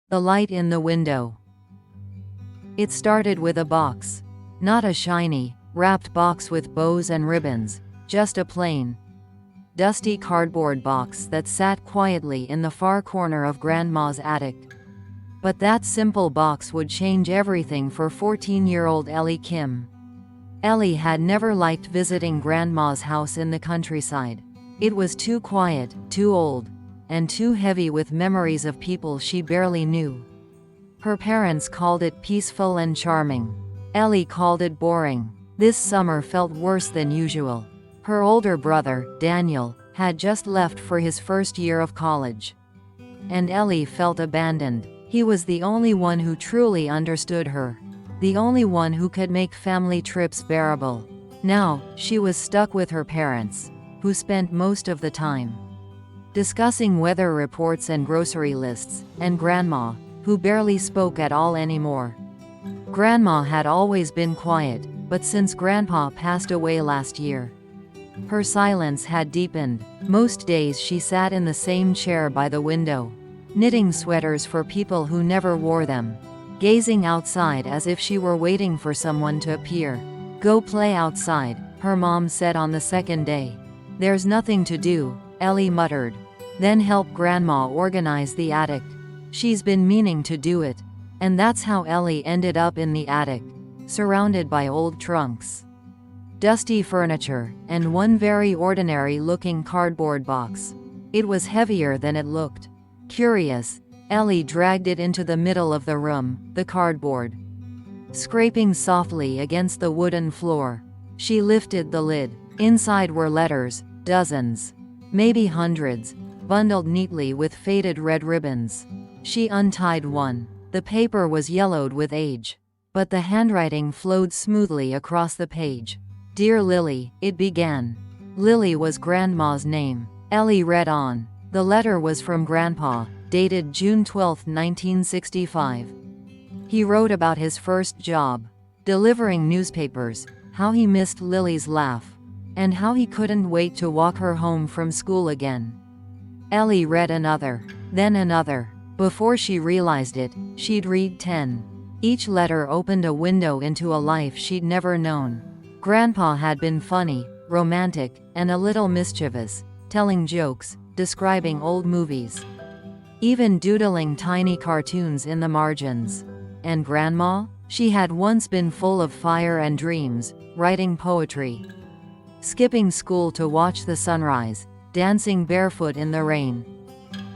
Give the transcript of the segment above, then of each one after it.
The light in the window. It started with a box. Not a shiny, wrapped box with bows and ribbons, just a plain, dusty cardboard box that sat quietly in the far corner of Grandma's attic. But that simple box would change everything for 14-year-old Ellie Kim. Ellie had never liked visiting Grandma's house in the countryside. It was too quiet, too old, and too heavy with memories of people she barely knew. Her parents called it peaceful and charming. Ellie called it boring. This summer felt worse than usual. Her older brother, Daniel, had just left for his first year of college. And Ellie felt abandoned. He was the only one who truly understood her. The only one who could make family trips bearable. Now, she was stuck with her parents, who spent most of the time discussing weather reports and grocery lists, and Grandma, who barely spoke at all anymore. Grandma had always been quiet, but since Grandpa passed away last year, her silence had deepened. Most days she sat in the same chair by the window, knitting sweaters for people who never wore them, gazing outside as if she were waiting for someone to appear. "Go play outside," her mom said on the second day. "There's nothing to do," Ellie muttered. "Then help Grandma organize the attic." She's been meaning to do it. And that's how Ellie ended up in the attic, surrounded by old trunks, dusty furniture, and one very ordinary-looking cardboard box. It was heavier than it looked. Curious, Ellie dragged it into the middle of the room, the cardboard scraping softly against the wooden floor. She lifted the lid. Inside were letters, dozens, maybe hundreds, bundled neatly with faded red ribbons. She untied one. The paper was yellowed with age, but the handwriting flowed smoothly across the page. "Dear Lily," it began. Lily was Grandma's name. Ellie read on. The letter was from Grandpa, dated June 12, 1965. He wrote about his first job, delivering newspapers, how he missed Lily's laugh, and how he couldn't wait to walk her home from school again. Ellie read another, then another. Before she realized it, she'd read 10. Each letter opened a window into a life she'd never known. Grandpa had been funny, romantic, and a little mischievous, telling jokes, describing old movies, even doodling tiny cartoons in the margins. And Grandma? She had once been full of fire and dreams, writing poetry, skipping school to watch the sunrise, dancing barefoot in the rain.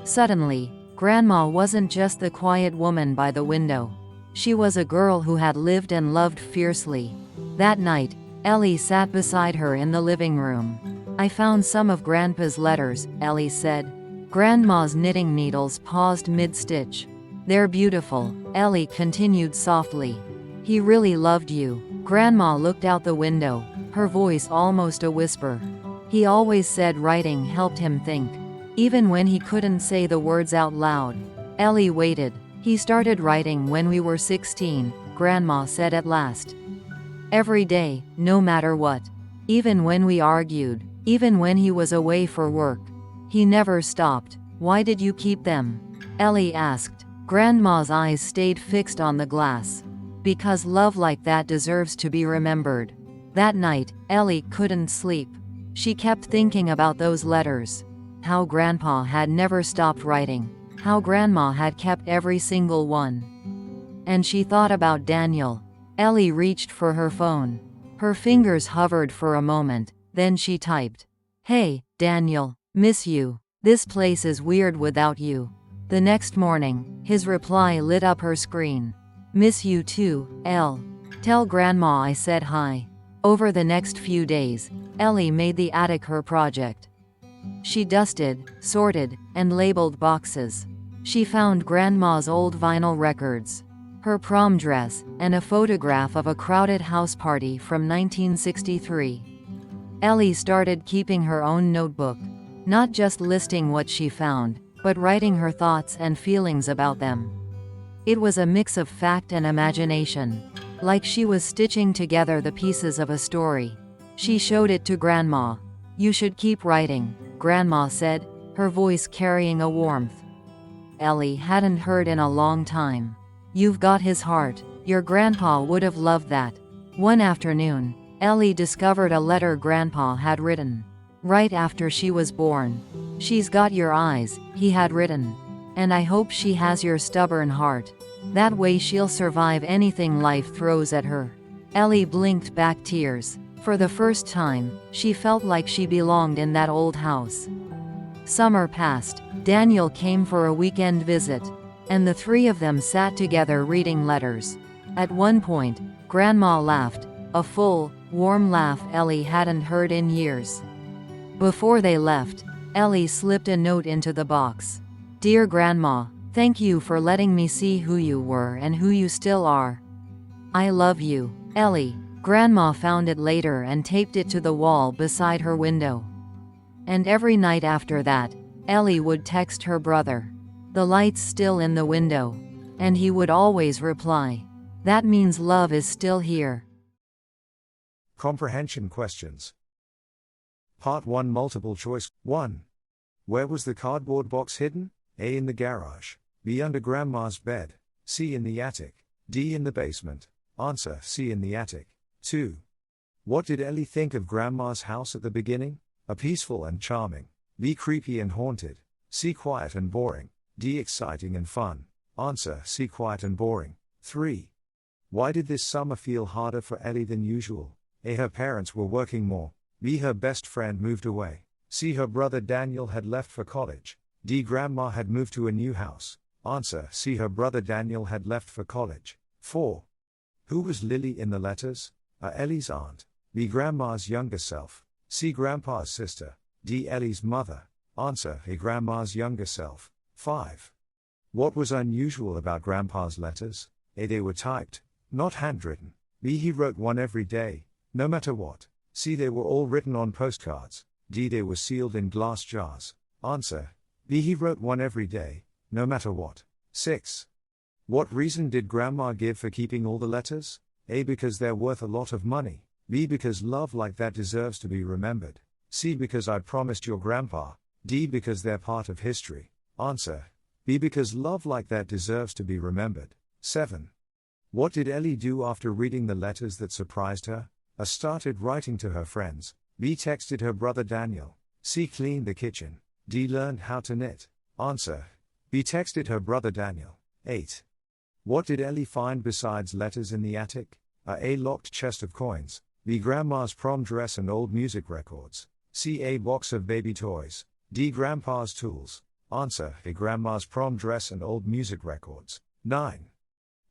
Suddenly, Grandma wasn't just the quiet woman by the window. She was a girl who had lived and loved fiercely. That night, Ellie sat beside her in the living room. "I found some of Grandpa's letters," Ellie said. Grandma's knitting needles paused mid-stitch. "They're beautiful," Ellie continued softly. "He really loved you." Grandma looked out the window, her voice almost a whisper. "He always said writing helped him think, even when he couldn't say the words out loud." Ellie waited. "He started writing when we were 16, Grandma said at last. "Every day, no matter what. Even when we argued, even when he was away for work. He never stopped." "Why did you keep them?" Ellie asked. Grandma's eyes stayed fixed on the glass. "Because love like that deserves to be remembered." That night, Ellie couldn't sleep. She kept thinking about those letters. How Grandpa had never stopped writing. How Grandma had kept every single one. And she thought about Daniel. Ellie reached for her phone. Her fingers hovered for a moment, then she typed, "Hey, Daniel, miss you. This place is weird without you." The next morning, his reply lit up her screen. "Miss you too, Elle. Tell Grandma I said hi." Over the next few days, Ellie made the attic her project. She dusted, sorted, and labeled boxes. She found Grandma's old vinyl records, her prom dress, and a photograph of a crowded house party from 1963. Ellie started keeping her own notebook, not just listing what she found, but writing her thoughts and feelings about them. It was a mix of fact and imagination, like she was stitching together the pieces of a story. She showed it to Grandma. "You should keep writing," Grandma said, her voice carrying a warmth. Ellie hadn't heard in a long time. "You've got his heart. Your grandpa would have loved that." One afternoon, Ellie discovered a letter Grandpa had written. Right after she was born. "She's got your eyes," he had written. "And I hope she has your stubborn heart. That way she'll survive anything life throws at her." Ellie blinked back tears. For the first time, she felt like she belonged in that old house. Summer passed. Daniel came for a weekend visit, and the three of them sat together reading letters. At one point, Grandma laughed, a full, warm laugh Ellie hadn't heard in years. Before they left, Ellie slipped a note into the box. "Dear Grandma, thank you for letting me see who you were and who you still are. I love you, Ellie." Grandma found it later and taped it to the wall beside her window. And every night after that, Ellie would text her brother. The light's still in the window. And he would always reply, "That means love is still here." Comprehension questions. Part 1 multiple choice. 1. Where was the cardboard box hidden? A. In the garage. B. Under Grandma's bed. C. In the attic. D. In the basement. Answer: C. In the attic. 2. What did Ellie think of Grandma's house at the beginning? A. Peaceful and charming. B. Creepy and haunted. C. Quiet and boring. D. Exciting and fun. Answer: C. Quiet and boring. 3. Why did this summer feel harder for Ellie than usual? A. Her parents were working more. B. Her best friend moved away. C. Her brother Daniel had left for college. D. Grandma had moved to a new house. Answer: C. Her brother Daniel had left for college. 4. Who was Lily in the letters? A. Ellie's aunt. B. Grandma's younger self. C. Grandpa's sister. D. Ellie's mother. Answer: A. Grandma's younger self. 5. What was unusual about Grandpa's letters? A. They were typed, not handwritten. B. He wrote one every day, no matter what. C. They were all written on postcards. D. They were sealed in glass jars. Answer: B. He wrote one every day, no matter what. 6. What reason did Grandma give for keeping all the letters? A. Because they're worth a lot of money. B. Because love like that deserves to be remembered. C. Because I promised your grandpa. D. Because they're part of history. Answer: B. Because love like that deserves to be remembered. 7. What did Ellie do after reading the letters that surprised her? A. Started writing to her friends. B. Texted her brother Daniel. C. Cleaned the kitchen. D. Learned how to knit. Answer: B. Texted her brother Daniel. 8. What did Ellie find besides letters in the attic? A. Locked chest of coins. B. Grandma's prom dress and old music records. C. A box of baby toys. D. Grandpa's tools. Answer: A. Grandma's prom dress and old music records. 9.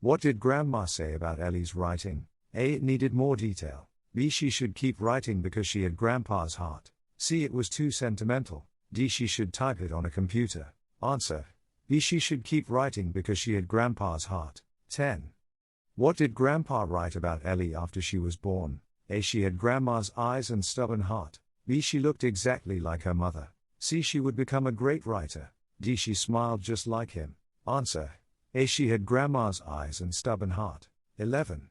What did Grandma say about Ellie's writing? A. It needed more detail. B. She should keep writing because she had Grandpa's heart. C. It was too sentimental. D. She should type it on a computer. Answer: B. She should keep writing because she had Grandpa's heart. 10. What did Grandpa write about Ellie after she was born? A. She had Grandma's eyes and stubborn heart. B. She looked exactly like her mother. C. She would become a great writer. D. She smiled just like him. Answer: A. She had Grandma's eyes and stubborn heart. 11.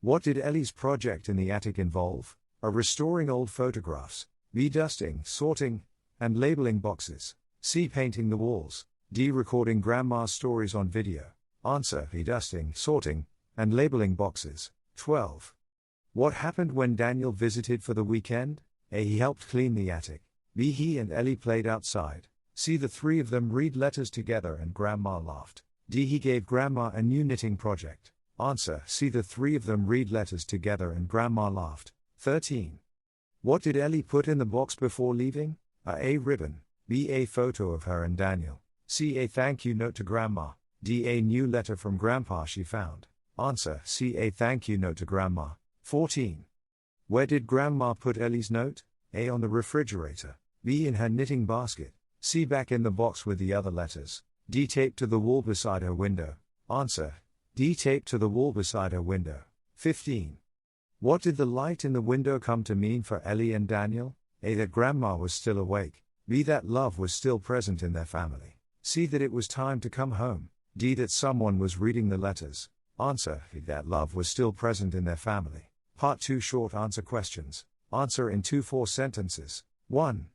What did Ellie's project in the attic involve? A. Restoring old photographs. B. Dusting, sorting, and labeling boxes. C. Painting the walls. D. Recording Grandma's stories on video. Answer: B. Dusting, sorting, and labeling boxes. 12. What happened when Daniel visited for the weekend? A. He helped clean the attic. B. He and Ellie played outside. C. The three of them read letters together and Grandma laughed. D. He gave Grandma a new knitting project. Answer: C. The three of them read letters together and Grandma laughed. 13. What did Ellie put in the box before leaving? A. Ribbon. B. A photo of her and Daniel. C. A thank you note to Grandma. D. A new letter from Grandpa she found. Answer: C. A thank you note to Grandma. 14. Where did Grandma put Ellie's note? A. On the refrigerator. B. In her knitting basket. C. Back in the box with the other letters. D. Taped to the wall beside her window. Answer: D. Taped to the wall beside her window. 15. What did the light in the window come to mean for Ellie and Daniel? A. That Grandma was still awake. B. That love was still present in their family. C. That it was time to come home. D. That someone was reading the letters. Answer: That love was still present in their family. Part 2 short answer questions. Answer in 2 4 sentences. 1.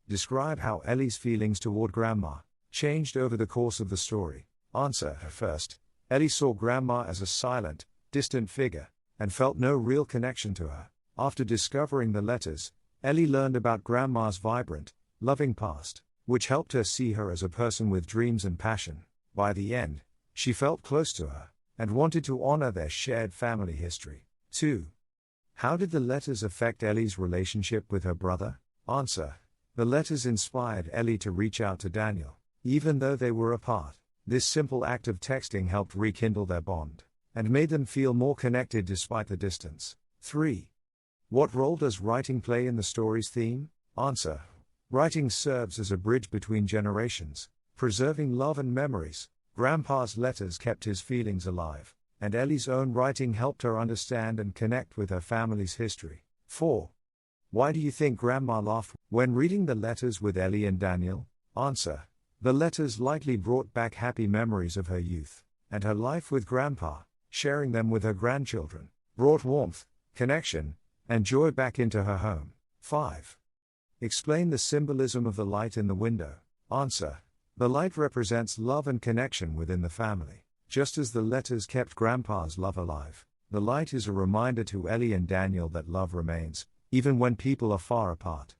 Describe how Ellie's feelings toward Grandma. changed over the course of the story? Answer. At first, Ellie saw Grandma as a silent, distant figure, and felt no real connection to her. After discovering the letters, Ellie learned about Grandma's vibrant, loving past, which helped her see her as a person with dreams and passion. By the end, she felt close to her, and wanted to honor their shared family history. 2. How did the letters affect Ellie's relationship with her brother? Answer. The letters inspired Ellie to reach out to Daniel, even though they were apart. This simple act of texting helped rekindle their bond, and made them feel more connected despite the distance. 3. What role does writing play in the story's theme? Answer. Writing serves as a bridge between generations, preserving love and memories. Grandpa's letters kept his feelings alive, and Ellie's own writing helped her understand and connect with her family's history. 4. Why do you think Grandma laughed when reading the letters with Ellie and Daniel? Answer. The letters likely brought back happy memories of her youth, and her life with Grandpa. Sharing them with her grandchildren brought warmth, connection, and joy back into her home. 5. Explain the symbolism of the light in the window. Answer. The light represents love and connection within the family. Just as the letters kept Grandpa's love alive, the light is a reminder to Ellie and Daniel that love remains, even when people are far apart.